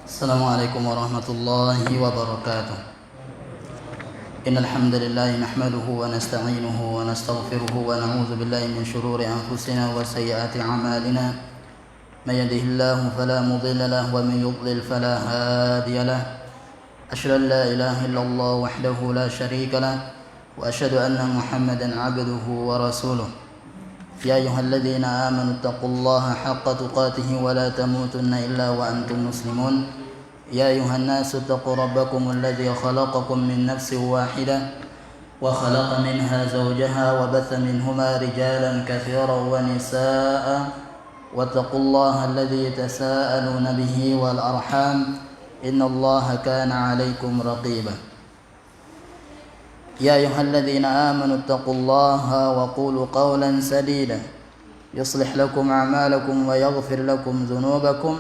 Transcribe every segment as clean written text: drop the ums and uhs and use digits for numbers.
السلام عليكم ورحمة الله وبركاته. إن الحمد لله نحمده ونستعينه ونستغفره ونعوذ بالله من شرور أنفسنا وسيئات أعمالنا. من يهده الله فلا مضل له ومن يضلل فلا هادي له. أشهد أن لا إله إلا الله وحده لا شريك له وأشهد أن محمدا عبده ورسوله. يا أيها الذين آمنوا اتقوا الله حق تقاته ولا تموتن إلا وأنتم مسلمون. يا أيها الناس اتقوا ربكم الذي خلقكم من نفس واحدة وخلق منها زوجها وبث منهما رجالا كثيرا ونساء واتقوا الله الذي تساءلون به والأرحام إن الله كان عليكم رقيبا. يا أيها الذين آمنوا اتقوا الله وقولوا قولا سديدا يصلح لكم أعمالكم ويغفر لكم ذنوبكم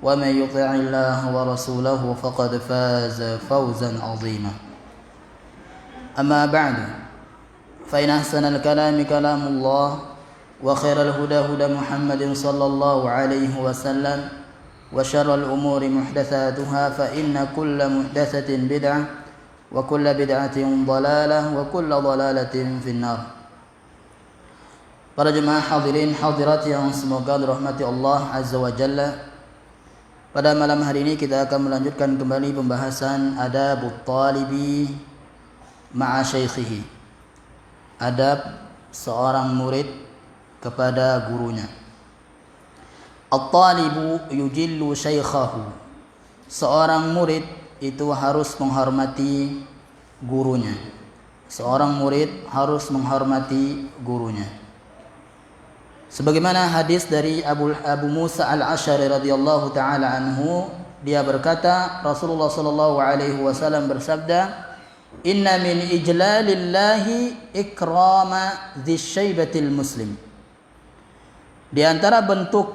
ومن يطع الله ورسوله فقد فاز فوزا عظيما. أما بعد فإن أحسن الكلام كلام الله وخير الهدى هدى محمد صلى الله عليه وسلم وشر الأمور محدثاتها فإن كل محدثة بدعة وكل بدعة ضلالة وكل ضلالة في النار. Para jemaah hadirin hadirat yang semoga dirahmati Allah Azza wa Jalla. Pada malam hari ini kita akan melanjutkan kembali pembahasan adabut talibi ma'a syaikhihi. Adab seorang murid kepada gurunya. At-talibu yujillu syaikhahu. Seorang murid itu harus menghormati gurunya. Seorang murid harus menghormati gurunya. Sebagaimana hadis dari Abu Musa al-Asy'ari radhiyallahu taala anhu, dia berkata, Rasulullah sallallahu alaihi wasallam bersabda, "Inna min ijlalillahi ikrama dzisyaibatil muslim." Di antara bentuk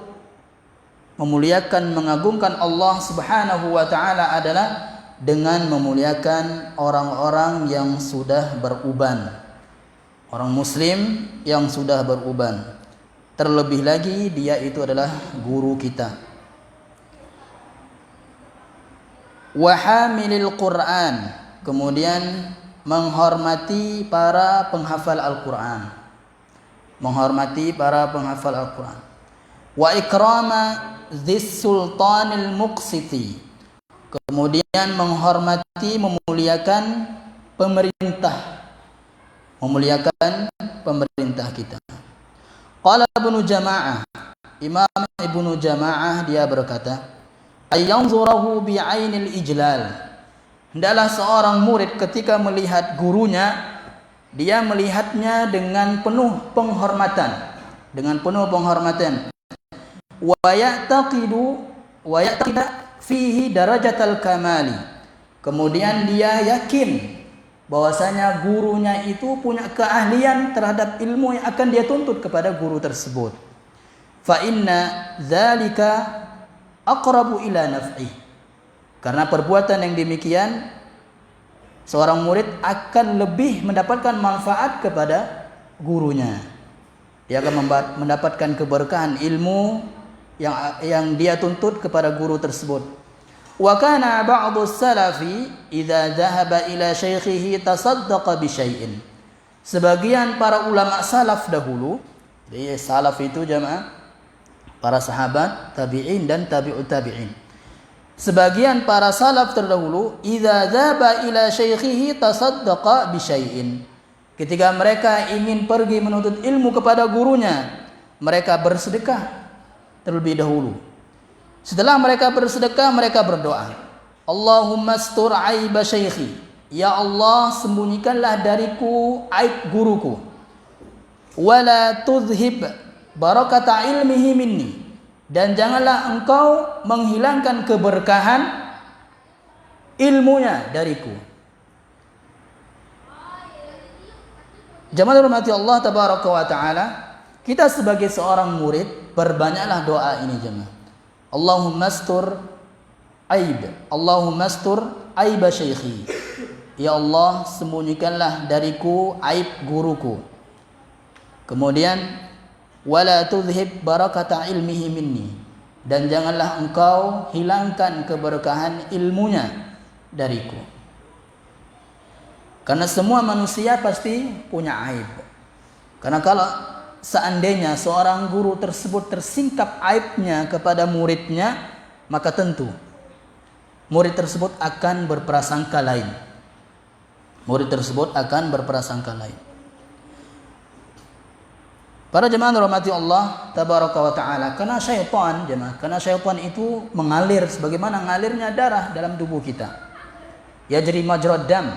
memuliakan, mengagungkan Allah Subhanahu wa taala adalah dengan memuliakan orang-orang yang sudah beruban. Orang muslim yang sudah beruban. Terlebih lagi dia itu adalah guru kita. Wa hamilil Qur'an, kemudian menghormati para penghafal Al-Qur'an. Menghormati para penghafal Al-Qur'an. Wa ikrama dzis sultanil muqsiti, kemudian menghormati, memuliakan pemerintah. Memuliakan pemerintah kita. Qala Ibnu Jama'ah, Imam Ibnu Jama'ah dia berkata, ayyanzurahu bi'ainil ijlal. Hendaklah seorang murid ketika melihat gurunya, dia melihatnya dengan penuh penghormatan, dengan penuh penghormatan. Wa ya'taqidu fihi darajatal kamali. Kemudian dia yakin bahwasanya gurunya itu punya keahlian terhadap ilmu yang akan dia tuntut kepada guru tersebut. Fa inna dzalika aqrabu ila naf'i. Karena perbuatan yang demikian seorang murid akan lebih mendapatkan manfaat kepada gurunya. Dia akan mendapatkan keberkahan ilmu yang dia tuntut kepada guru tersebut. Wa kana ba'du salafi idza dhahaba ila syaikhihi tasaddaqa bi syai'in. Sebagian para ulama salaf dahulu, jadi salaf itu jamaah para sahabat, tabi'in dan tabi'ut tabi'in. Sebagian para salaf terdahulu idza dhahaba ila syaikhihi tasaddaqa bi syai'in. Ketika mereka ingin pergi menuntut ilmu kepada gurunya, mereka bersedekah terlebih dahulu. Setelah mereka bersedekah, mereka berdoa, Allahumma astur aiba syaikhi. Ya Allah, sembunyikanlah dariku aib guruku. Wala tudhib barakata ilmihi minni. Dan janganlah engkau menghilangkan keberkahan ilmunya dariku. Jamaah rahmati Allah tabaraka wa taala, kita sebagai seorang murid berbanyaklah doa ini jemaah. Allahumma astur aib, Allahumma astur aiba syaikhi. Ya Allah, sembunyikanlah dariku aib guruku. Kemudian wala tudhib barakata ilmihi minni. dan janganlah engkau hilangkan keberkahan ilmunya dariku. Karena semua manusia pasti punya aib. Karena kalau seandainya seorang guru tersebut tersingkap aibnya kepada muridnya, maka tentu murid tersebut akan berprasangka lain. Murid tersebut akan berprasangka lain. Para jemaah rahmati Allah tabaraka wa taala, karena syaitan itu mengalir sebagaimana ngalirnya darah dalam tubuh kita. Yajri majrad dam.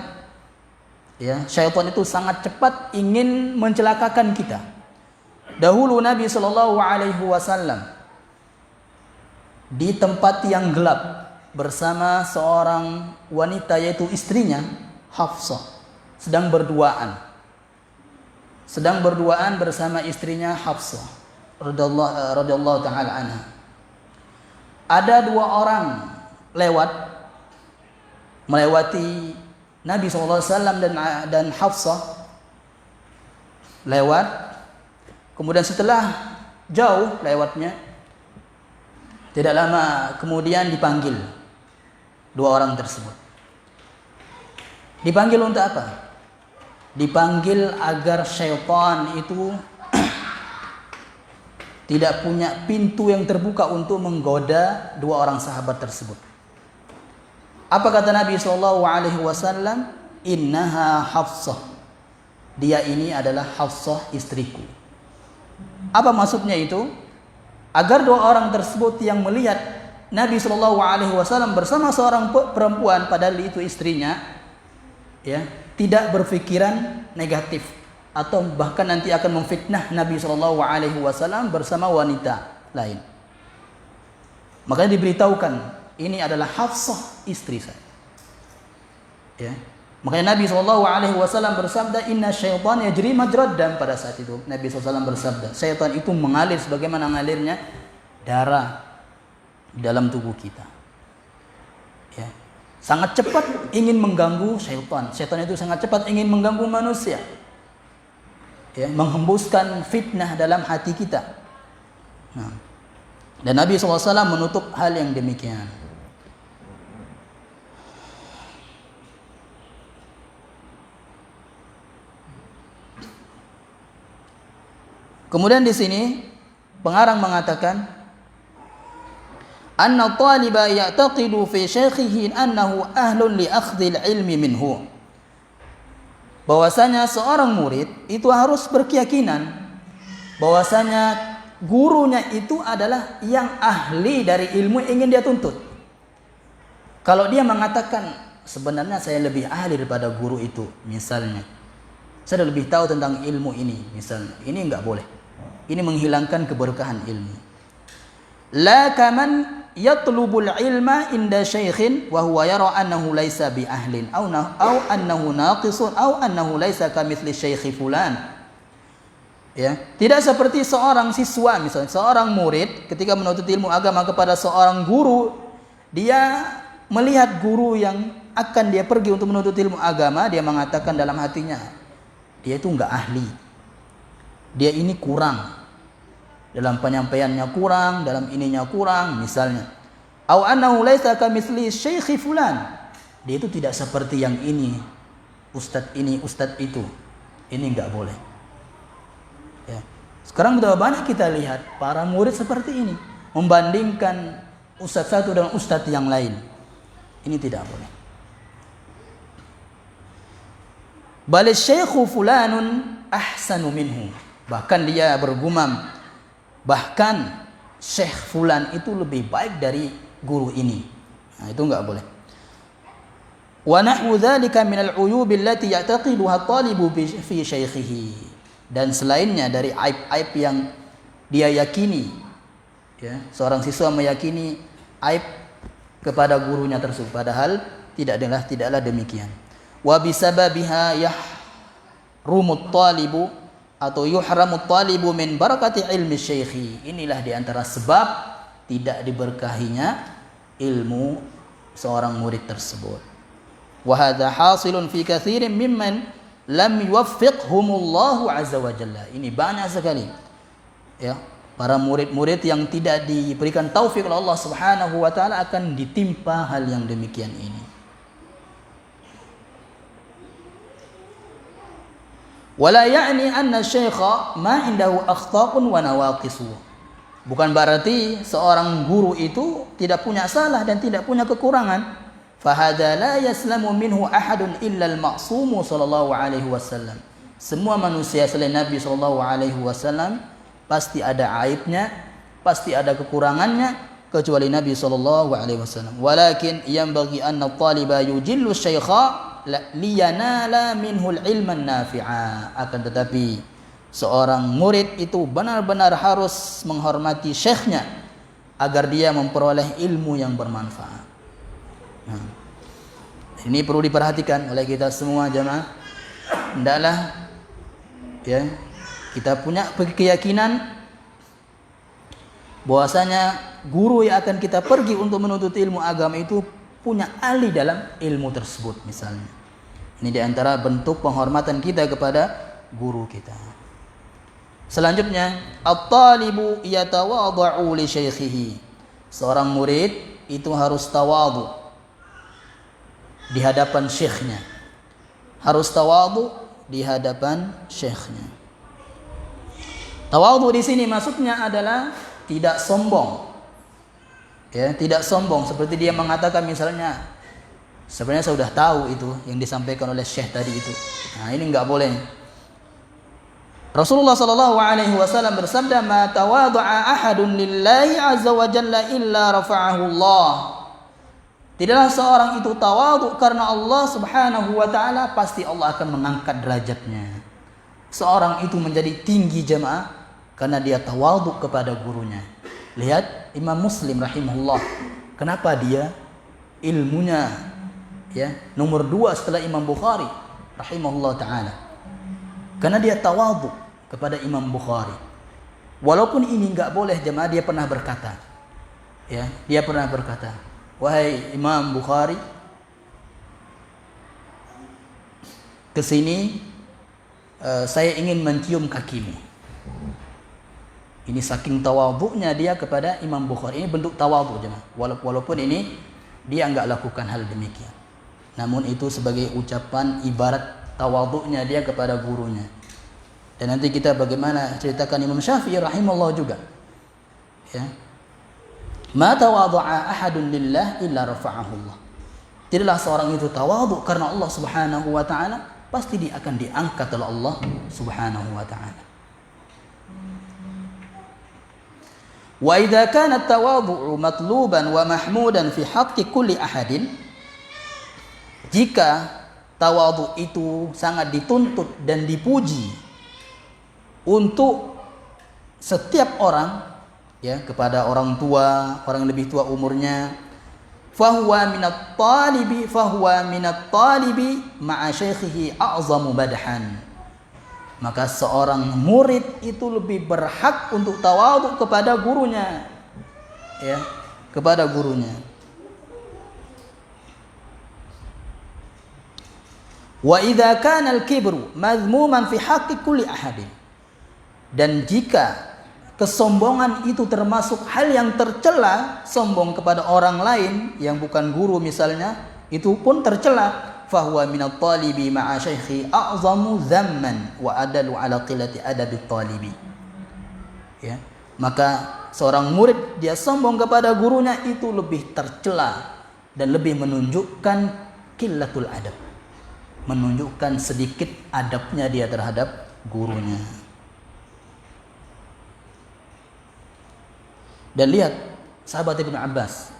Ya, syaitan itu sangat cepat ingin mencelakakan kita. Dahulu Nabi sallallahu alaihi wasallam di tempat yang gelap bersama seorang wanita, yaitu istrinya Hafsah, sedang berduaan bersama istrinya Hafsah radhiyallahu taala anha. Ada dua orang melewati Nabi SAW dan Hafsah lewat. Kemudian setelah jauh lewatnya, tidak lama kemudian dipanggil dua orang tersebut. Dipanggil untuk apa? Dipanggil agar syaitan itu tidak punya pintu yang terbuka untuk menggoda dua orang sahabat tersebut. Apa kata Nabi SAW? Innaha Hafsah. Dia ini adalah Hafsah, istriku. Apa maksudnya itu? Agar dua orang tersebut yang melihat Nabi SAW bersama seorang perempuan, padahal itu istrinya, ya, tidak berpikiran negatif atau bahkan nanti akan memfitnah Nabi SAW bersama wanita lain. Makanya diberitahukan, ini adalah Hafsah, istri saya. Ya. Makanya Nabi SAW bersabda, Inna syaitan yajri majrad dam. Pada saat itu Nabi SAW bersabda, syaitan itu mengalir sebagaimana mengalirnya darah dalam tubuh kita. Ya. Sangat cepat ingin mengganggu syaitan. Syaitan itu sangat cepat ingin mengganggu manusia. Ya, menghembuskan fitnah dalam hati kita. Nah. Dan Nabi SAW menutup hal yang demikian. Kemudian di sini pengarang mengatakan, anna taliba ya'taqidu fi syaikhihi annahu ahlun li akhdhil ilmi minhu. Bahwasanya seorang murid itu harus berkeyakinan bahwasanya gurunya itu adalah yang ahli dari ilmu yang ingin dia tuntut. Kalau dia mengatakan sebenarnya saya lebih ahli daripada guru itu, misalnya, saya lebih tahu tentang ilmu ini, misalnya, ini enggak boleh. Ini menghilangkan keberkahan ilmu. La kaman yatlubul ilma inda syaikhin wa huwa yara annahu laysa bi ahlin aw annahu naqisun aw annahu laysa kamitsli syaikhi fulan. Ya, tidak seperti seorang siswa, misalnya seorang murid ketika menuntut ilmu agama kepada seorang guru, dia melihat guru yang akan dia pergi untuk menuntut ilmu agama, dia mengatakan dalam hatinya, dia itu enggak ahli. Dia ini kurang. Dalam penyampaiannya kurang, dalam ininya kurang, misalnya. Au annahu laisa kamitsli syaikhi fulan. Dia itu tidak seperti yang ini, ustadz itu. Ini enggak boleh. Ya. Sekarang sudah banyak kita lihat para murid seperti ini, membandingkan ustadz satu dengan ustadz yang lain. Ini tidak boleh. Bal syaikhu fulanun ahsanu minhu. Bahkan dia bergumam, bahkan syekh fulan itu lebih baik dari guru ini. Nah, itu enggak boleh. Wa nahwu dzalika min al-uyub allati ya'taqiduha at-talibu fi syaikhihi. Dan selainnya dari aib-aib yang dia yakini, ya, seorang siswa meyakini aib kepada gurunya tersebut, padahal tidaklah demikian. Wa bisababiha yahrumut talibu atau yuhramut talibu min barakati ilmi syaikhi. Inilah diantara sebab tidak diberkahinya ilmu seorang murid tersebut. Wa hadza hasilun fi katsirin mimman lam yuwaffiqhumullahu azza wa jalla. Ini banyak sekali, ya, Para murid-murid yang tidak diberikan taufik oleh Allah Subhanahu wa taala akan ditimpa hal yang demikian ini. Wala ya'ni anna syaikha ma indahu akhta'un wa nawaqisu. Bukan berarti seorang guru itu tidak punya salah dan tidak punya kekurangan. Fahada la yaslamu minhu ahadun illa al-ma'sumu sallallahu alaihi wasallam. Semua manusia selain Nabi sallallahu alaihi wasallam pasti ada aibnya, pasti ada kekurangannya kecuali Nabi sallallahu alaihi wasallam. Walakin yanbaghi anna at-taliba yujillu syaikha liyanala minhu al-ilma an-nafi'a. Akan tetapi seorang murid itu benar-benar harus menghormati syekhnya agar dia memperoleh ilmu yang bermanfaat. Ini perlu diperhatikan oleh kita semua jamaah. Hendaklah ya kita punya keyakinan bahwasanya guru yang akan kita pergi untuk menuntut ilmu agama itu punya ahli dalam ilmu tersebut misalnya. Ini diantara bentuk penghormatan kita kepada guru kita. Selanjutnya, at-talibu yatawadhu li syaikhihi. Seorang murid itu harus tawadhu di hadapan syekhnya. Harus tawadhu di hadapan syekhnya. Tawadhu di sini maksudnya adalah tidak sombong. Ya, tidak sombong seperti dia mengatakan misalnya, sebenarnya saya sudah tahu itu yang disampaikan oleh syekh tadi itu. Nah, ini enggak boleh. Rasulullah sallallahu alaihi wasallam bersabda, "Ma tawadha'a ahadun lillahi azza wa jalla illa rafa'ahu Allah." Tidaklah seorang itu tawadhu karena Allah Subhanahu wa taala, pasti Allah akan mengangkat derajatnya. Seorang itu menjadi tinggi jemaah karena dia tawadhu kepada gurunya. Lihat Imam Muslim rahimahullah. Kenapa dia ilmunya ya nomor 2 setelah Imam Bukhari rahimahullah taala? Karena dia tawadhu kepada Imam Bukhari. Walaupun ini enggak boleh jemaah, dia pernah berkata. Ya, dia pernah berkata, "Wahai Imam Bukhari, kesini saya ingin mencium kakimu." Ini saking tawadhu'nya dia kepada Imam Bukhari. Ini bentuk tawadhu jemaah. Walaupun ini dia enggak lakukan hal demikian. Namun itu sebagai ucapan ibarat tawadhu'nya dia kepada gurunya. Dan nanti kita bagaimana ceritakan Imam Syafi'i rahimahullah juga. Ya. Ma tawadha'a ahadun lillah illa rafa'ahu Allah. Tidaklah seorang itu tawadhu karena Allah Subhanahu wa taala, pasti dia akan diangkat oleh Allah Subhanahu wa taala. Wa idza kana at-tawadhu matluban wa mahmudan fi haqqi kulli ahadin, jika tawadhu itu sangat dituntut dan dipuji untuk setiap orang, ya, kepada orang tua, orang lebih tua umurnya, fahuwa minat talibi ma'a syaikhihi a'zamu badhan. Maka seorang murid itu lebih berhak untuk tawadhu kepada gurunya, ya, kepada gurunya. Wa idza kana al-kibru madhmuman fi haqqi kulli ahadin. Dan jika kesombongan itu termasuk hal yang tercela, sombong kepada orang lain yang bukan guru misalnya, itu pun tercela. Fahuwa minat talibi ma'a syaikhi a'zamu dhamman wa adalu ala qillati adabi talibi. Ya, maka seorang murid dia sombong kepada gurunya itu lebih tercela dan lebih menunjukkan qillatul adab, menunjukkan sedikit adabnya dia terhadap gurunya. Dan lihat sahabat Ibnu Abbas,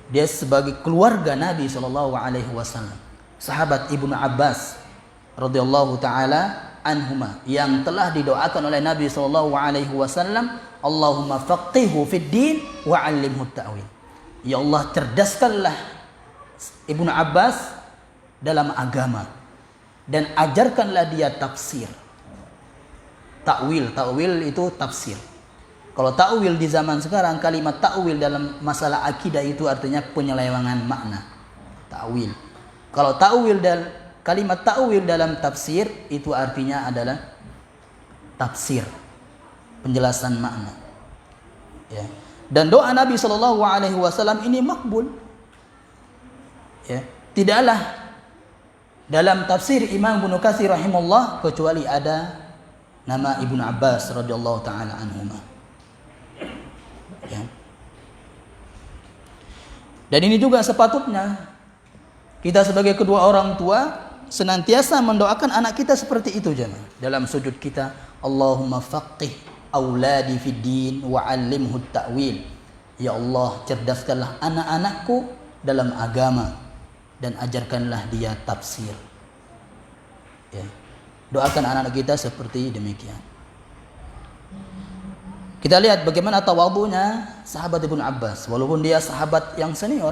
dia sebagai keluarga Nabi SAW, sahabat Ibnu Abbas radhiyallahu taala anhuma, yang telah didoakan oleh Nabi SAW, Allahumma faqihhu fid din wa 'allimhu at-ta'wil. Ya Allah, cerdaskanlah Ibnu Abbas dalam agama dan ajarkanlah dia tafsir. Takwil itu tafsir. Kalau ta'wil di zaman sekarang, kalimat ta'wil dalam masalah akidah itu artinya penyelewengan makna. Ta'wil. Kalau ta'wil dan kalimat ta'wil dalam tafsir itu artinya adalah tafsir. penjelasan makna. Ya. Dan doa Nabi Shallallahu Alaihi Wasallam ini makbul. Ya. Tidaklah dalam tafsir Imam Ibnu Katsir rahimahullah kecuali ada nama Ibnu Abbas radhiyallahu taala anhuma. Ya. Dan ini juga sepatutnya kita sebagai kedua orang tua senantiasa mendoakan anak kita seperti itu jemaah. Dalam sujud kita, Allahumma faqih auladi fid din wa 'allimhu ta'wil. Ya Allah, cerdaskanlah anak-anakku dalam agama dan ajarkanlah dia tafsir. Ya. Doakan anak kita seperti demikian. Kita lihat bagaimana tawadhunya sahabat Ibnu Abbas walaupun dia sahabat yang senior.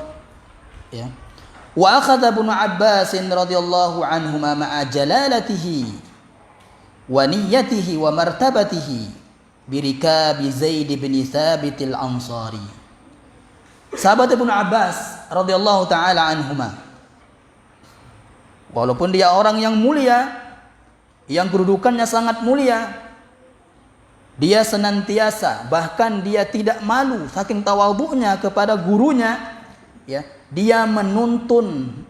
Ya. Wa akhadha Ibnu Abbas radhiyallahu anhuma ma'a jalalatihi wa niyyatihi wa martabatihi birikabi Zaid bin Thabit al-Ansari. Sahabat Ibnu Abbas radhiyallahu taala anhuma walaupun dia orang yang mulia, yang kedudukannya sangat mulia, dia senantiasa, bahkan dia tidak malu saking tawadhu'nya kepada gurunya, ya, dia menuntun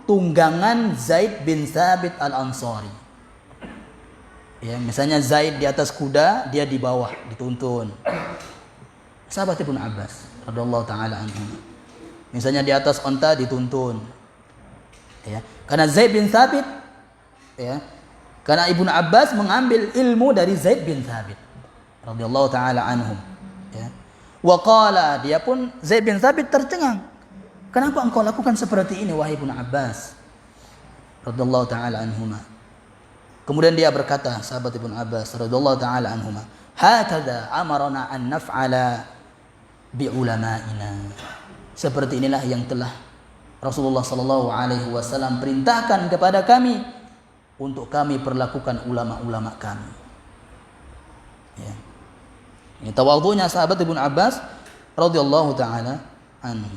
tunggangan Zaid bin Thabit al-Ansari. Ya, misalnya Zaid di atas kuda, dia di bawah dituntun. Sahabat Ibnu Abbas radhiyallahu taala anhu. Misalnya di atas onta dituntun. Ya, karena Zaid bin Thabit, ya, karena Ibnu Abbas mengambil ilmu dari Zaid bin Thabit radhiyallahu taala anhum. Ya. Wa qala, dia pun Zaid bin Thabit tercengang. Kenapa engkau lakukan seperti ini wahai Ibnu Abbas radhiyallahu taala anhuma? Kemudian dia berkata, sahabat Ibnu Abbas radhiyallahu taala anhuma, hakadha amarna an naf'ala bi ulama'ina. Seperti inilah yang telah Rasulullah sallallahu alaihi wasallam perintahkan kepada kami untuk kami perlakukan ulama-ulama kami. Ya. Ini tawadhunya sahabat Ibnu Abbas radhiyallahu taala anhu.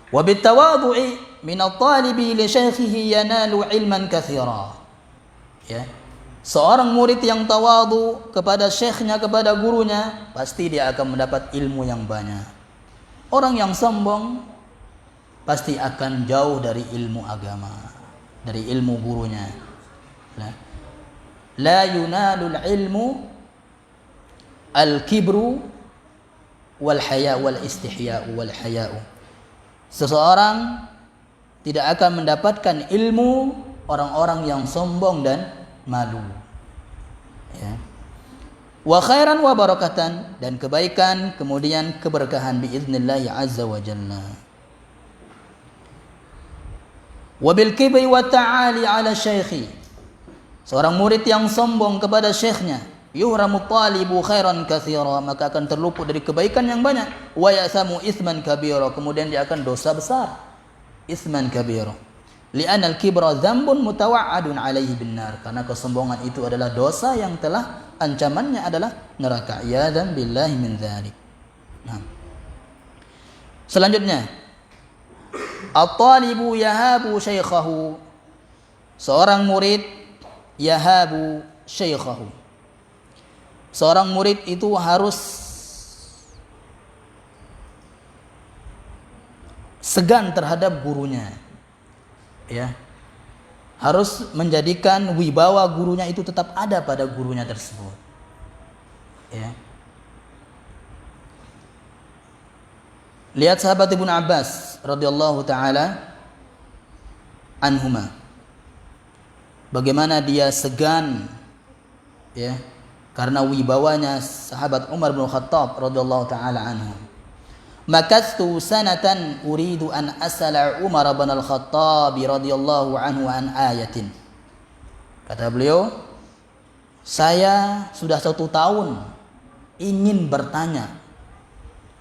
Wa bitawadhu'i min at-talibi li syaikhihi yanalu ilman katsira. Ya. Seorang murid yang tawadhu kepada syekhnya, kepada gurunya, pasti dia akan mendapat ilmu yang banyak. Orang yang sombong pasti akan jauh dari ilmu agama, dari ilmu gurunya. La yunalul ilmu al-kibru wal haya wal istihya'u wal haya'u. Seseorang tidak akan mendapatkan ilmu orang-orang yang sombong dan malu. Ya. Wa khairan wa barakatan, dan kebaikan kemudian keberkahan biiznillah azza wa jalla. Wa bil kibri wa ta'ali ala syaikhi. Seorang murid yang sombong kepada syekhnya, yuhramu talibu khairan katsira, maka akan terluput dari kebaikan yang banyak. Wa yasamu itsman kabira, kemudian dia akan dosa besar. Itsman kabira. Li'anna al-kibra dzambun mutawa'adun 'alaihi bin-nar, karena kesombongan itu adalah dosa yang telah ancamannya adalah neraka. Iyadzan billahi min dzalik. Nah. Selanjutnya, at-talibu yahabu syaikhahu. Seorang murid yahabu syaikhahu. Seorang murid itu harus segan terhadap gurunya. Ya. Harus menjadikan wibawa gurunya itu tetap ada pada gurunya tersebut. Ya. Lihat sahabat Ibnu Abbas radhiyallahu taala anhuma. Bagaimana dia segan, ya, karena wibawanya sahabat Umar bin Khattab radhiyallahu taala anhu. Makastu sanatan uridu an asala Umar bin Al-Khattab radhiyallahu anhu an ayatin. Kata beliau, saya sudah 1 tahun ingin bertanya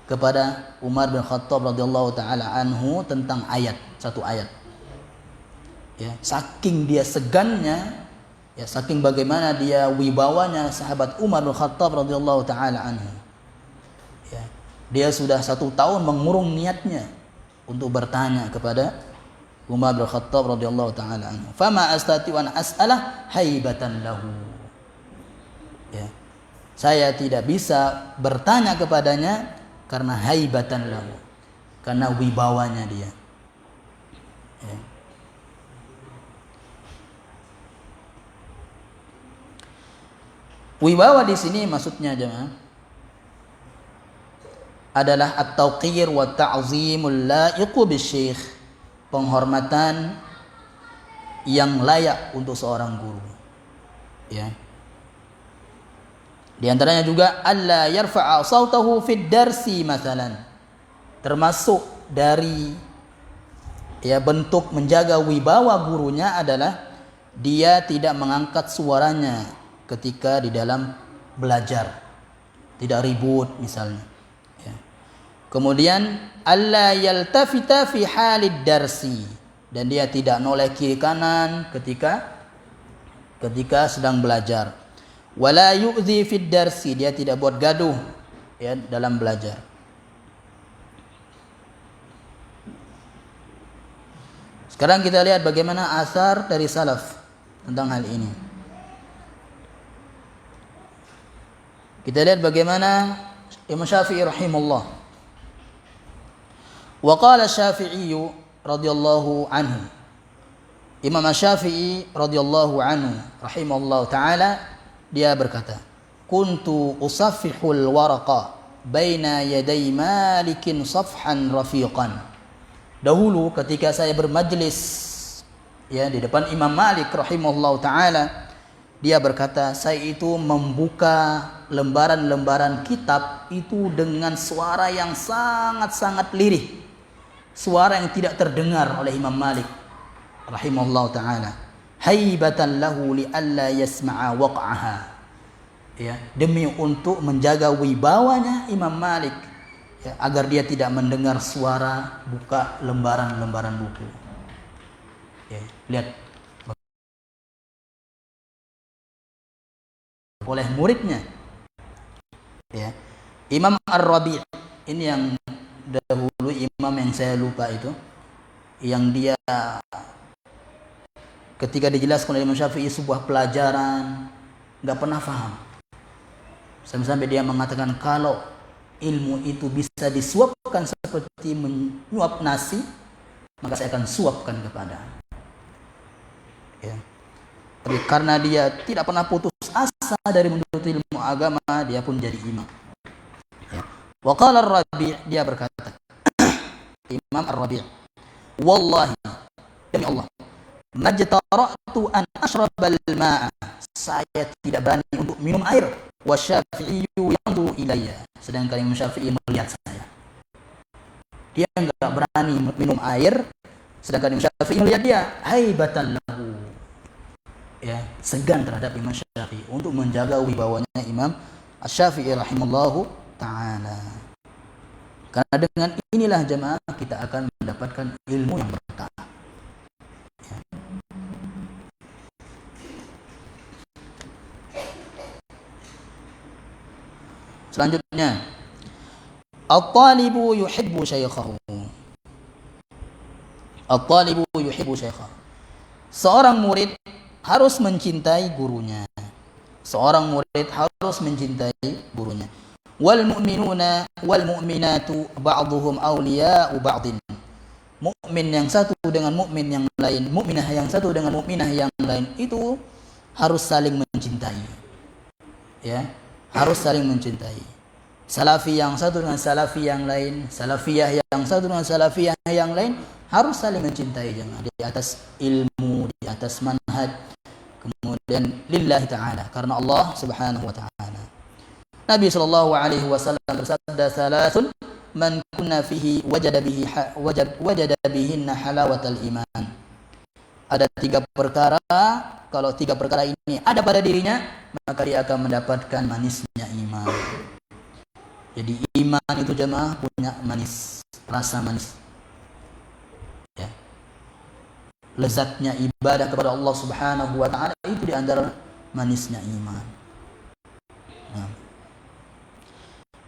kepada Umar bin Khattab radhiyallahu taala anhu tentang satu ayat. Ya, saking dia segannya, ya, saking bagaimana dia wibawanya sahabat Umar bin Khattab radhiyallahu taala anhu. Ya, dia sudah 1 tahun mengurung niatnya untuk bertanya kepada Umar bin Khattab radhiyallahu taala anhu. Fama astati an as'alah haibatan lahu. Ya. Saya tidak bisa bertanya kepadanya karena haibatan lahu. Karena wibawanya dia. Ya. Wibawa di sini maksudnya jemaah adalah at-tauqir wa ta'zimul laiqu bisyekh. Penghormatan yang layak untuk seorang guru. Ya. Di antaranya juga alla yarfa'a sautahu fid darsi masalan. Termasuk dari bentuk menjaga wibawa gurunya adalah dia tidak mengangkat suaranya ketika di dalam belajar. Tidak ribut misalnya. Kemudian alla yaltafita fi halid darsi, dan dia tidak noleh kiri kanan ketika sedang belajar. Wala yu'dhi fid darsi, dia tidak buat gaduh dalam belajar. Sekarang kita lihat bagaimana asar dari salaf tentang hal ini. Kita lihat bagaimana Imam Syafi'i rahimahullah. Wa qala Syafi'i radhiyallahu anhu. Imam Syafi'i radhiyallahu anhu rahimahullahu taala dia berkata, "Kuntu usaffihul waraqa baina yaday Malikin safhan rafiqan." Dahulu ketika saya bermajlis di depan Imam Malik rahimahullahu taala, dia berkata, saya itu membuka lembaran-lembaran kitab itu dengan suara yang sangat-sangat lirih. Suara yang tidak terdengar oleh Imam Malik rahimahullah ta'ala. Haibatan lahu li'alla yasma'a waq'aha. Demi untuk menjaga wibawanya Imam Malik, agar dia tidak mendengar suara buka lembaran-lembaran buku. Lihat oleh muridnya. Imam Ar-Rabi' ini yang dahulu imam yang saya lupa itu, yang dia ketika dijelaskan oleh Imam Syafi'i sebuah pelajaran nggak pernah paham, sampai dia mengatakan kalau ilmu itu bisa disuapkan seperti menyuap nasi, maka saya akan suapkan kepada. Tapi karena dia tidak pernah putus asa dari menuntut ilmu agama, dia pun jadi imam. Wa qala Ar-Rabi', dia berkata, Imam Ar-Rabi', wallahi demi Allah, majtara'tu an ashrabal ma'a, saya tidak berani untuk minum air, wa Syafi'i yanzuru ilayya, sedangkan Imam Syafi'i melihat saya. Dia enggak berani minum air, sedangkan Imam Syafi'i melihat dia. Haibatan lahu, segan terhadap Imam Syafi'i untuk menjaga wibawanya Imam Asy-Syafi'i rahimallahu ta'ala. Karena dengan inilah jemaah kita akan mendapatkan ilmu yang berkah. Selanjutnya, at-talibu yuhibbu syaikhahu. At-talibu yuhibbu syaikhahu. Seorang murid harus mencintai gurunya. Seorang murid harus mencintai gurunya. Wal mu'minuna wal mu'minatu ba'dhuhum awliya'u ba'din. Mukmin yang satu dengan mukmin yang lain, mukminah yang satu dengan mukminah yang lain itu harus saling mencintai. Harus saling mencintai. Salafi yang satu dengan salafi yang lain, salafiyah yang satu dengan salafiyah yang lain harus saling mencintai jemaah di atas ilmu, di atas manhaj, kemudian lillahi ta'ala, karena Allah subhanahu wa ta'ala. Nabi sallallahu alaihi wasallam bersabda, "Salasun man kunna fihi wajada bihinna halawatal iman." Ada 3 perkara, kalau 3 perkara ini ada pada dirinya, maka dia akan mendapatkan manisnya iman. Jadi iman itu jemaah punya manis, rasa manis. Lezatnya ibadah kepada Allah subhanahu wa ta'ala itu di antara manisnya iman.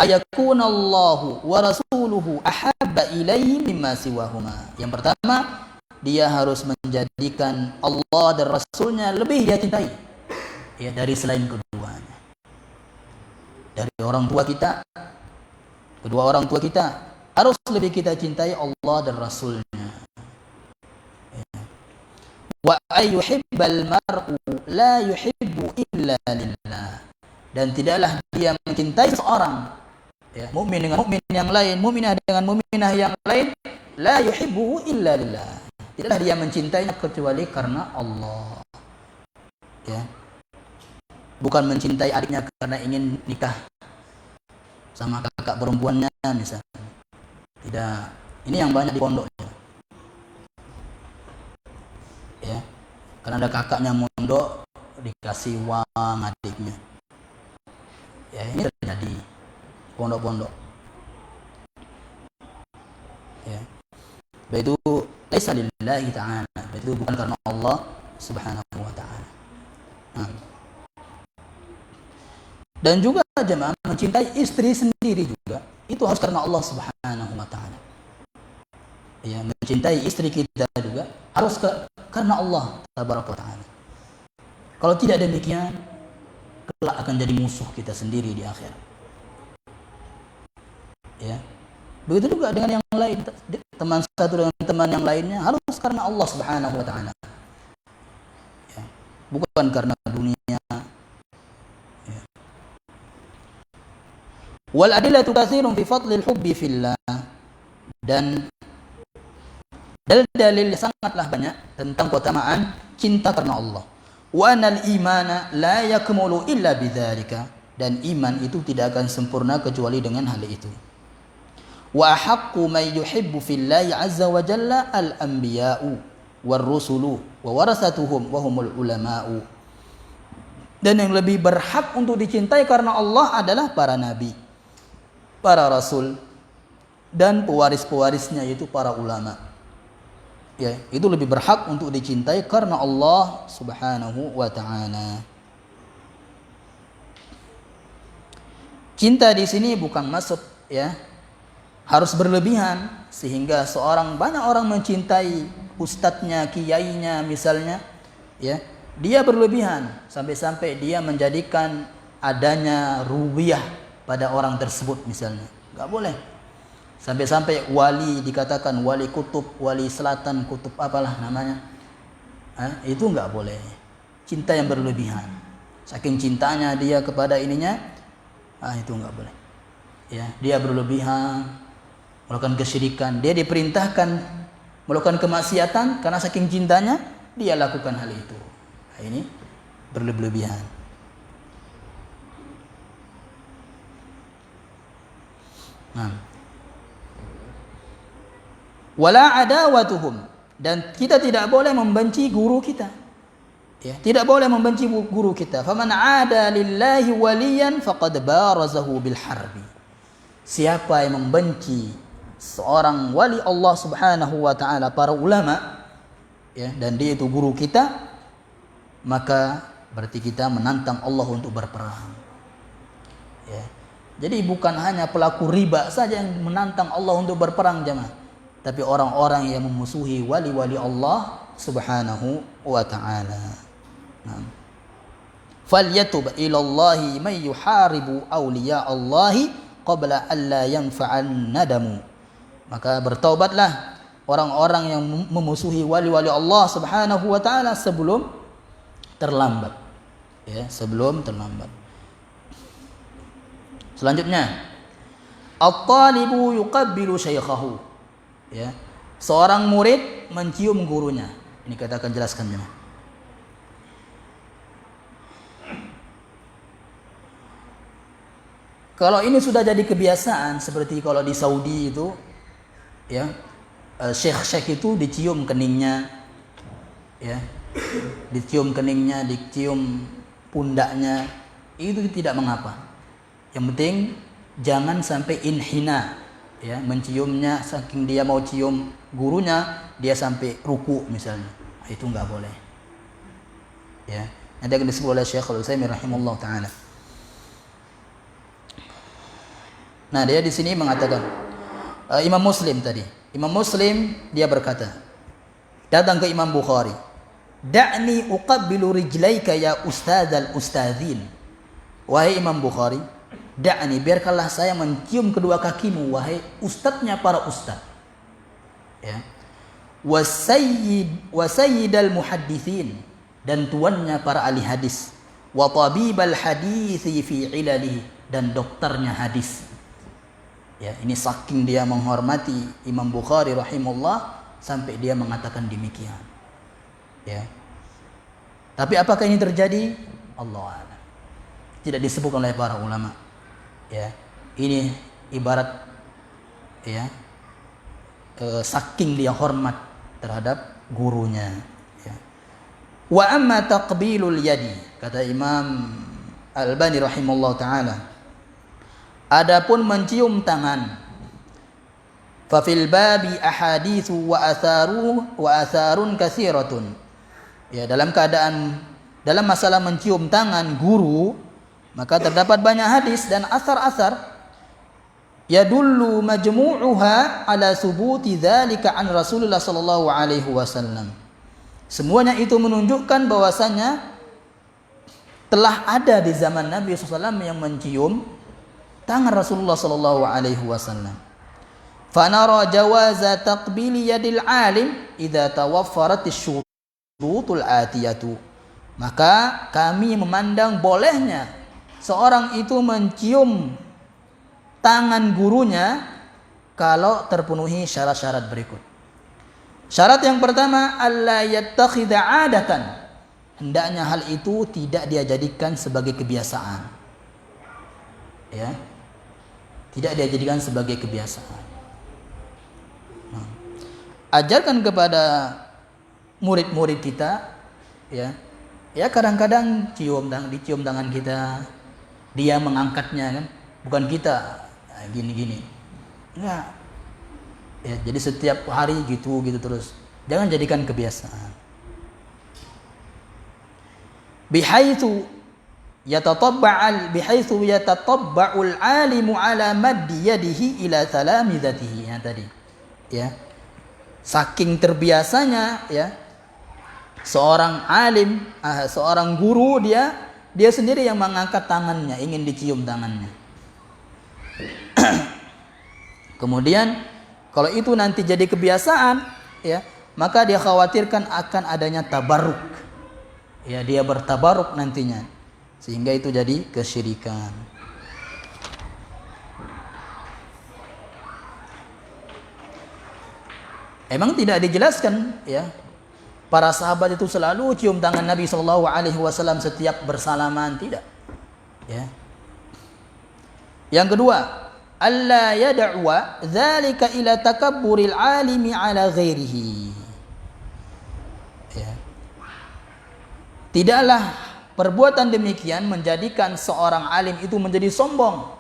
Ayakunallahu wa rasuluhu ahabba ilaihi mimma siwahuma. Yang pertama, dia harus menjadikan Allah dan Rasulnya lebih dia cintai ya dari selain keduanya. Dari orang tua kita, kedua orang tua kita harus lebih kita cintai Allah dan Rasulnya. Wa ayyuhibbal mar'u la yuhibbu illa lillah. Dan tidaklah dia mencintai seorang ya, mukmin dengan mukmin yang lain, mukminah dengan mukminah yang lain, la yuhibbu illa lillah. Tidaklah dia mencintainya kecuali karena Allah. Ya. Bukan mencintai adiknya karena ingin nikah sama kakak perempuannya misalnya. Tidak. Ini yang banyak di pondok. Ya. Karena ada kakaknya mondok dikasih uang adiknya. Ya, ini terjadi pondok-pondok. Ya. Itu laisa lillahi ta'ala. Itu bukan karena Allah Subhanahu wa ta'ala. Nah. Dan juga jemaah mencintai istri sendiri juga itu harus karena Allah Subhanahu wa ta'ala. Ya, mencintai istri kita juga harus karena Allah Tabaraka wa ta'ala. Kalau tidak demikian, kelak akan jadi musuh kita sendiri di akhirat. Ya. Begitu juga dengan yang lain, teman satu dengan teman yang lainnya harus karena Allah Subhanahu wa ta'ala. Ya. Bukan karena dunia. Ya. Wal adillatu katsirun fi fadlil hubbi fillah. Dan dalil sangatlah banyak tentang keutamaan cinta karena Allah. Wa anal imana la yakmulu illa bidzalika, dan iman itu tidak akan sempurna kecuali dengan hal itu. Wa haqqu may yuhibbu fillahi azza wa jalla al anbiya'u war rusulu wa warasatuhum wa humul ulama'u. Dan yang lebih berhak untuk dicintai karena Allah adalah para nabi, para rasul, dan pewaris-pewarisnya yaitu para ulama. Ya, itu lebih berhak untuk dicintai karena Allah Subhanahu wa ta'ala. Cinta di sini bukan maksud ya harus berlebihan sehingga banyak orang mencintai ustadznya, kiainya misalnya, ya. Dia berlebihan sampai-sampai dia menjadikan adanya rububiyah pada orang tersebut misalnya. Enggak boleh. Sampai-sampai wali dikatakan wali kutub, wali selatan, kutub apalah namanya. Itu enggak boleh. Cinta yang berlebihan. Saking cintanya dia kepada ininya, itu enggak boleh. Ya, dia berlebihan, melakukan kesyirikan. Dia diperintahkan melakukan kemaksiatan karena saking cintanya dia lakukan hal itu. Nah, ini berlebihan. Nah. Wala adawatuhum, dan kita tidak boleh membenci guru kita. Ya, tidak boleh membenci guru kita. Faman ada lillahi waliyan faqad barazahu bil harbi. Siapa yang membenci seorang wali Allah Subhanahu wa taala, para ulama, ya, dan dia itu guru kita, maka berarti kita menantang Allah untuk berperang. Ya. Jadi bukan hanya pelaku riba saja yang menantang Allah untuk berperang jemaah, tapi orang-orang yang memusuhi wali-wali Allah Subhanahu wa ta'ala. Falyatub ilallahi may yuharibu awliya Allahi qabla alla yanfa'an nadamu. Maka bertaubatlah orang-orang yang memusuhi wali-wali Allah Subhanahu wa ta'ala sebelum terlambat. Ya, sebelum terlambat. Selanjutnya, at-talibu yuqabbilu syaikhahu. Ya, seorang murid mencium gurunya. Ini kita akan jelaskan ya. Kalau ini sudah jadi kebiasaan, seperti kalau di Saudi itu, ya, syekh-syekh itu dicium keningnya, ya, dicium keningnya, dicium pundaknya, itu tidak mengapa. Yang penting jangan sampai inhina. Ya, menciumnya saking dia mau cium gurunya, dia sampai ruku misalnya. Itu enggak boleh. Ya, nanti akan disebut oleh Syekh Al-Utsaimin rahimahullah taala. Nah, dia di sini mengatakan Imam Muslim tadi. Imam Muslim dia berkata, Datang ke Imam Bukhari. Da'ni uqabbilu rijlaika ya ustadzal ustadzin. Wahai Imam Bukhari, da'ni, biarkanlah saya mencium kedua kakimu wahai ustadznya para ustadz. Ya. Wasayyidal muhaddithin, dan tuannya para ahli hadis. Wa tabibal hadithi fi ilalihi, dan dokternya hadis. Ya, ini saking dia menghormati Imam Bukhari rahimahullah sampai dia mengatakan demikian. Ya. Tapi apakah ini terjadi? Allah a'lam. Tidak disebutkan oleh para ulama. Ya. Ini ibarat ya saking dia hormat terhadap gurunya. Ya. Wa amma taqbilul yadi, kata Imam Al-Albani rahimahullah taala, adapun mencium tangan, fafil babi ahaditsu wa atharun katsiratun. Ya, dalam masalah mencium tangan guru, maka terdapat banyak hadis dan asar-asar yadullu majmu'uha ala subuti dzalika an Rasulullah sallallahu alaihi wasallam. Semuanya itu menunjukkan bahwasanya telah ada di zaman Nabi SAW yang mencium tangan Rasulullah sallallahu alaihi wasallam. Fanara jawaza taqbili yadil alim idza tawaffaratis syurutul atiyatu. Maka kami memandang bolehnya seorang itu mencium tangan gurunya kalau terpenuhi syarat-syarat berikut. Syarat yang pertama, alla yattakhidha 'adatan. Hendaknya hal itu tidak dia jadikan sebagai kebiasaan. Ya. Tidak dia jadikan sebagai kebiasaan. Ajarkan kepada murid-murid kita, ya kadang-kadang dicium tangan kita, dia mengangkatnya kan, bukan kita gini-gini, enggak, ya jadi setiap hari gitu terus, jangan jadikan kebiasaan. Bihaitsu yatatabba'ul alimu ala maddi yadihi ila talamizatihi, yang tadi, ya. Saking terbiasanya ya seorang alim, seorang guru, dia sendiri yang mengangkat tangannya, ingin dicium tangannya. Kemudian kalau itu nanti jadi kebiasaan, ya, maka dia khawatirkan akan adanya tabarruk. Ya, dia bertabarruk nantinya, sehingga itu jadi kesyirikan. Emang tidak dijelaskan, ya, para sahabat itu selalu cium tangan Nabi SAW setiap bersalaman, tidak. Ya. Yang kedua, alla yad'wa dzalika ila takabburil alimi ala ghairihi. Ya. Tidaklah perbuatan demikian menjadikan seorang alim itu menjadi sombong.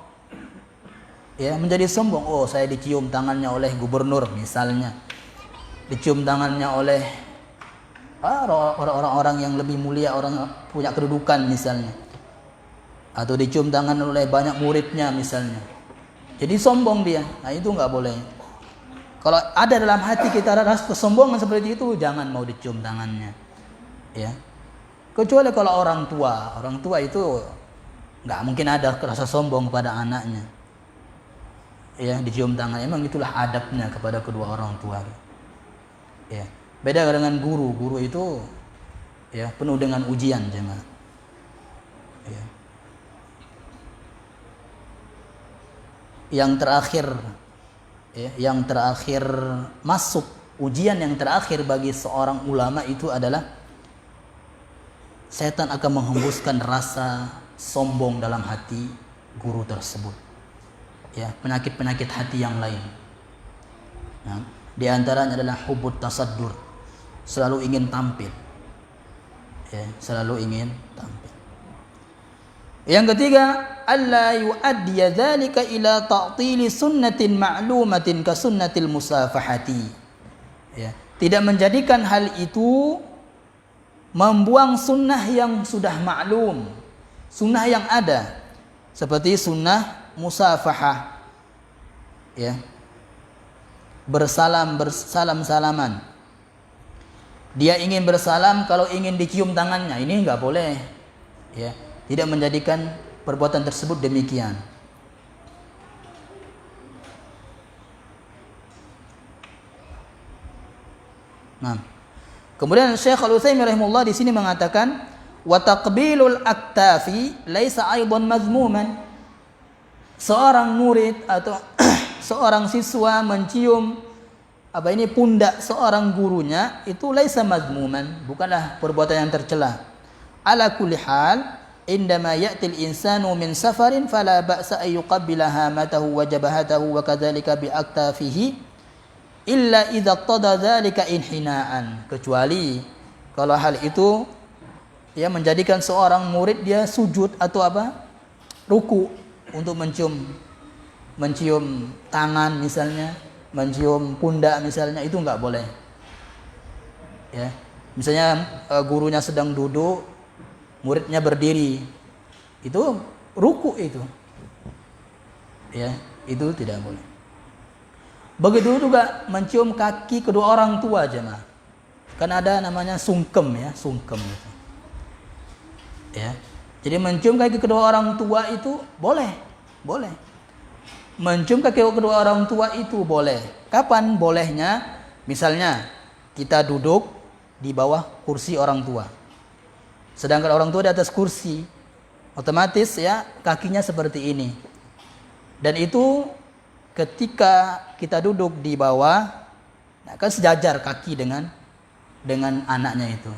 Ya, menjadi sombong. Oh, saya dicium tangannya oleh gubernur misalnya. Dicium tangannya oleh orang-orang yang lebih mulia, orang punya kedudukan misalnya, atau dicium tangan oleh banyak muridnya misalnya, jadi sombong dia. Nah, itu nggak boleh. Kalau ada dalam hati kita rasa kesombongan seperti itu, jangan mau dicium tangannya, ya. Kecuali kalau orang tua itu nggak mungkin ada rasa sombong kepada anaknya, ya, dicium tangan. Emang itulah adabnya kepada kedua orang tua. Ya, beda dengan guru itu, ya, penuh dengan ujian, jemaah. Ya. Yang terakhir masuk ujian yang terakhir bagi seorang ulama itu adalah setan akan menghembuskan rasa sombong dalam hati guru tersebut. Ya, penyakit-penyakit hati yang lain. Nah, di antaranya adalah hubut tasaddur, selalu ingin tampil. Ya, selalu ingin tampil. Yang ketiga, alla yu'addiya dzalika ila ta'tili sunnatin ma'lumatin ka sunnatil musafahati. Ya, tidak menjadikan hal itu membuang sunnah yang sudah maklum, sunnah yang ada, seperti sunnah musafahah. Ya. Bersalam-salaman. Dia ingin bersalam kalau ingin dicium tangannya, ini enggak boleh. Ya, tidak menjadikan perbuatan tersebut demikian. Nah, kemudian Syekh Al-Utsaimin rahimahullah di sini mengatakan wa taqbilul aktafi laisa aidan mazmuman. Seorang murid atau seorang siswa mencium pundak seorang gurunya itu laisa mazmuman, bukanlah perbuatan yang tercela. Ala kulli hal indama ya'ti al-insanu min safarin fala ba'sa ay yuqabbila hamatahu wa jabhatahu wa kadzalika bi aktafihi illa idza qada dzalika inhinaan, kecuali kalau hal itu ya menjadikan seorang murid dia sujud atau ruku untuk mencium tangan misalnya, mencium pundak misalnya, itu enggak boleh. Ya. Misalnya gurunya sedang duduk, muridnya berdiri. Itu ruku itu. Ya, itu tidak boleh. Begitu juga mencium kaki kedua orang tua jemaah. Kan ada namanya sungkem ya, sungkem itu. Ya. Jadi mencium kaki kedua orang tua itu boleh. Boleh. Mencium kaki kedua orang tua itu boleh. Kapan bolehnya? Misalnya kita duduk di bawah kursi orang tua. Sedangkan orang tua di atas kursi. Otomatis ya kakinya seperti ini. Dan itu ketika kita duduk di bawah, kan sejajar kaki dengan anaknya itu.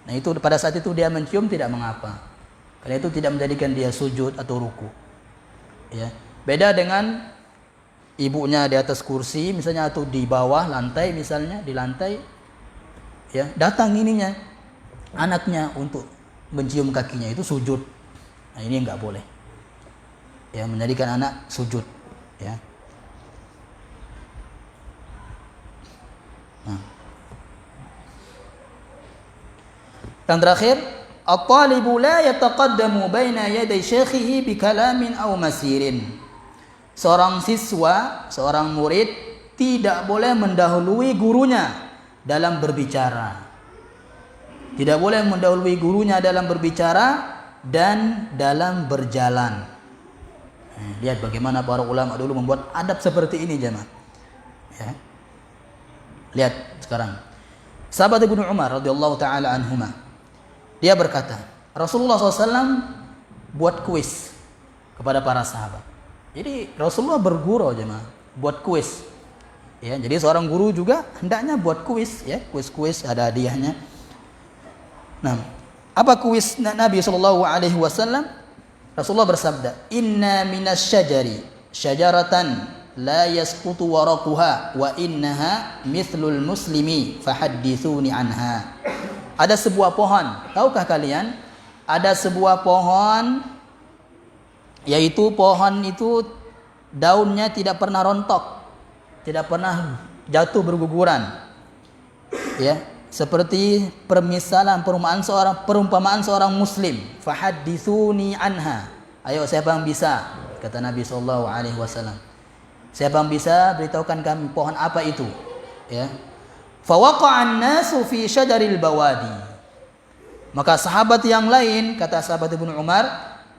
Nah itu pada saat itu dia mencium tidak mengapa. Karena itu tidak menjadikan dia sujud atau ruku. Ya. Beda dengan ibunya di atas kursi misalnya atau di bawah lantai misalnya, di lantai ya, datang ininya anaknya untuk mencium kakinya, itu sujud. Nah, ini enggak boleh. Ya, menjadikan anak sujud, ya. Nah. Yang terakhir, at-talibu la yataqaddamu baina yaday syaikhihi bi kalamin aw masirin. Seorang siswa, seorang murid tidak boleh mendahului gurunya dalam berbicara. Tidak boleh mendahului gurunya dalam berbicara dan dalam berjalan. Lihat bagaimana para ulama dulu membuat adab seperti ini jemaah. Ya. Lihat sekarang. Sahabat Ibnu Umar radhiyallahu taala anhuma. Dia berkata, Rasulullah SAW buat kuis kepada para sahabat. Jadi Rasulullah bergurau jemaah, buat kuis. Ya, jadi seorang guru juga hendaknya buat kuis, ya, kuis-kuis ada hadiahnya. Nah, apa kuis Nabi SAW? Rasulullah bersabda, Inna minas syajari syajaratan la yasqutu waraquha wa innaha mithlul muslimi fahaddithuni anha. Ada sebuah pohon, tahukah kalian? Ada sebuah pohon, yaitu pohon itu daunnya tidak pernah rontok, tidak pernah jatuh berguguran. Ya, seperti perumpamaan seorang muslim. Fahaddithuni anha. Ayo siapa yang bisa? Kata Nabi SAW. Siapa yang bisa beritahukan kami pohon apa itu? Ya. Fawaqa'an nasu fi syajaril bawadi. Maka sahabat yang lain, kata sahabat Ibnu Umar,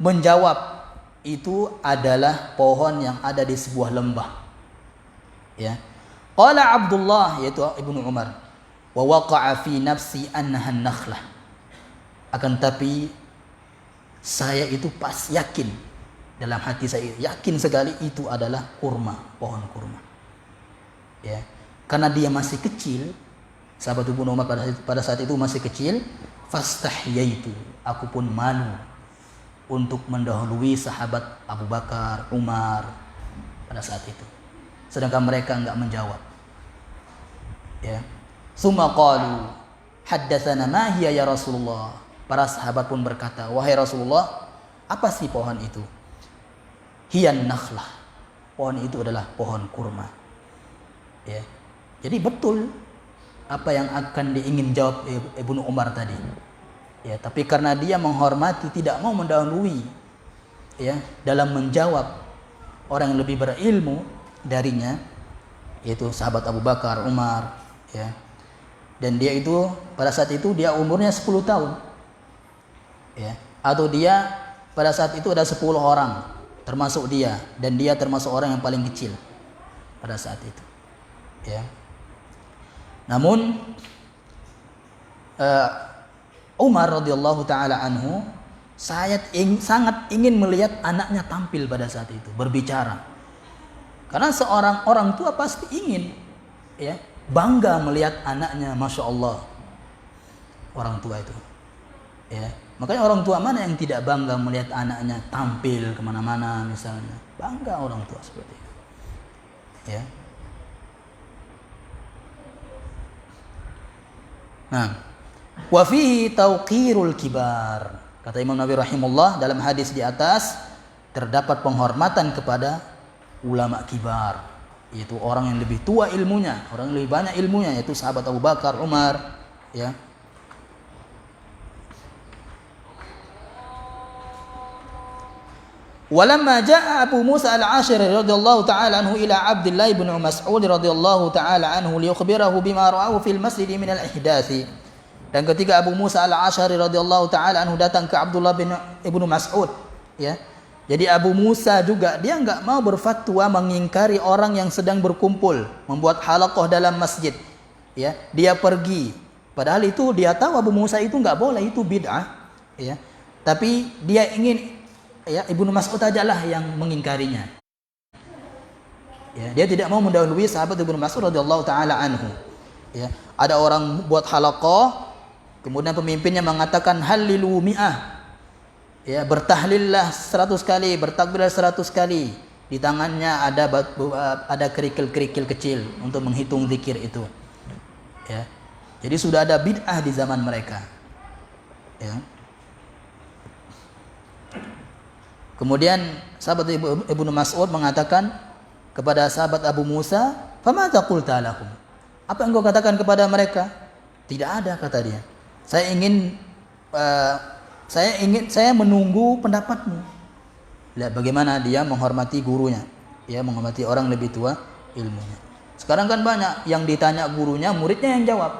menjawab, itu adalah pohon yang ada di sebuah lembah. Ya. Qala Abdullah, yaitu Ibnu Umar, wa waqa'a fi nafsi annaha nakhlah. Akan tapi saya itu pas yakin, dalam hati saya yakin sekali itu adalah kurma, pohon kurma. Ya. Karena dia masih kecil, sahabat Ibnu Umar pada saat itu masih kecil, fastahyaitu, aku pun malu untuk mendahului sahabat Abu Bakar, Umar pada saat itu. Sedangkan mereka enggak menjawab. Ya. Tsumma qalu haddatsana ma hiya ya Rasulullah. Para sahabat pun berkata, wahai Rasulullah, apa sih pohon itu? Hiyan nakhlah. Pohon itu adalah pohon kurma. Ya. Jadi betul apa yang akan diingin jawab Ibnu Umar tadi. Ya, tapi karena dia menghormati, tidak mau mendahului ya dalam menjawab orang yang lebih berilmu darinya, yaitu sahabat Abu Bakar, Umar, ya. dan dia itu pada saat itu dia umurnya 10 tahun. Ya, atau dia pada saat itu ada 10 orang termasuk dia, dan dia termasuk orang yang paling kecil pada saat itu. Ya. Namun Umar radhiyallahu taala anhu sangat ingin melihat anaknya tampil pada saat itu, berbicara. Karena seorang orang tua pasti ingin, ya, bangga melihat anaknya, masya Allah, orang tua itu. Ya, makanya orang tua mana yang tidak bangga melihat anaknya tampil kemana-mana misalnya, bangga orang tua seperti itu. Ya. Nah, wa fihi tauqirul kibar. Kata Imam Nawawi rahimahullah, dalam hadis di atas terdapat penghormatan kepada ulama kibar, yaitu orang yang lebih tua ilmunya, orang yang lebih banyak ilmunya, yaitu sahabat Abu Bakar, Umar, ya. Walamma jaa Abu Musa al-Ash'ari radhiyallahu ta'ala anhu ila Abdullah bin Mas'ud radhiyallahu ta'ala anhu liyukhbirahu bima ra'ahu fil masjid min al-ihdathi. Dan ketika Abu Musa al-Ash'ari radhiyallahu ta'ala anhu datang ke Abdullah bin Ibnu Mas'ud, ya. Jadi Abu Musa juga dia enggak mau berfatwa mengingkari orang yang sedang berkumpul membuat halaqah dalam masjid, ya. Dia pergi, padahal itu dia tahu Abu Musa itu enggak boleh, itu bid'ah, ya. Tapi dia ingin, ya, Ibnu Mas'ud ajalah yang mengingkarinya. Ya, dia tidak mau mendahului sahabat Ibnu Mas'ud radhiyallahu taala anhu. Ya, ada orang buat halaqah, kemudian pemimpinnya mengatakan halilu mi'ah. Ya, bertahlillah 100 kali, bertakbirlah 100 kali. Di tangannya ada kerikil-kerikil kecil untuk menghitung zikir itu. Ya. Jadi sudah ada bid'ah di zaman mereka. Ya. Kemudian sahabat Ibnu Mas'ud mengatakan kepada sahabat Abu Musa, "Fama taqulta lahum?" Apa yang kau katakan kepada mereka? Tidak ada, kata dia. Saya menunggu pendapatmu. Lihat bagaimana dia menghormati gurunya, ya, menghormati orang lebih tua ilmunya. Sekarang kan banyak yang ditanya gurunya, muridnya yang jawab.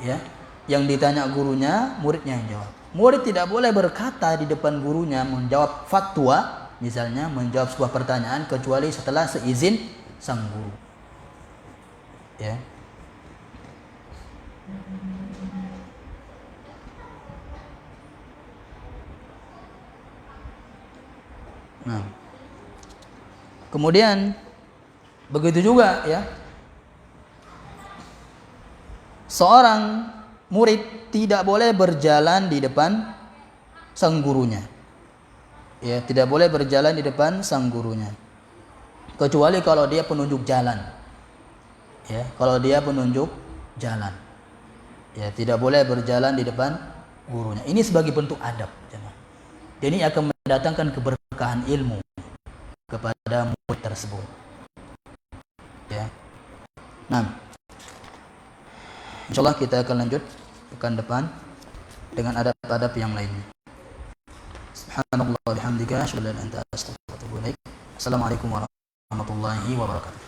Ya, yang ditanya gurunya, muridnya yang jawab. Murid tidak boleh berkata di depan gurunya menjawab fatwa, misalnya menjawab sebuah pertanyaan, kecuali setelah seizin sang guru. Ya. Nah, kemudian begitu juga, ya, seorang murid tidak boleh berjalan di depan sang gurunya. Ya, tidak boleh berjalan di depan sang gurunya. Kecuali kalau dia penunjuk jalan. Ya, kalau dia penunjuk jalan. Ya, tidak boleh berjalan di depan gurunya. Ini sebagai bentuk adab, jemaah. Ini akan mendatangkan keberkahan ilmu kepada murid tersebut. Ya. Nah, insyaallah kita akan lanjut pekan depan dengan adab-adab yang lainnya. Subhanallah wa bihamdika, asyhadu an la ilaha illa anta, astaghfiruka wa atubu ilaik. Assalamualaikum warahmatullahi wabarakatuh.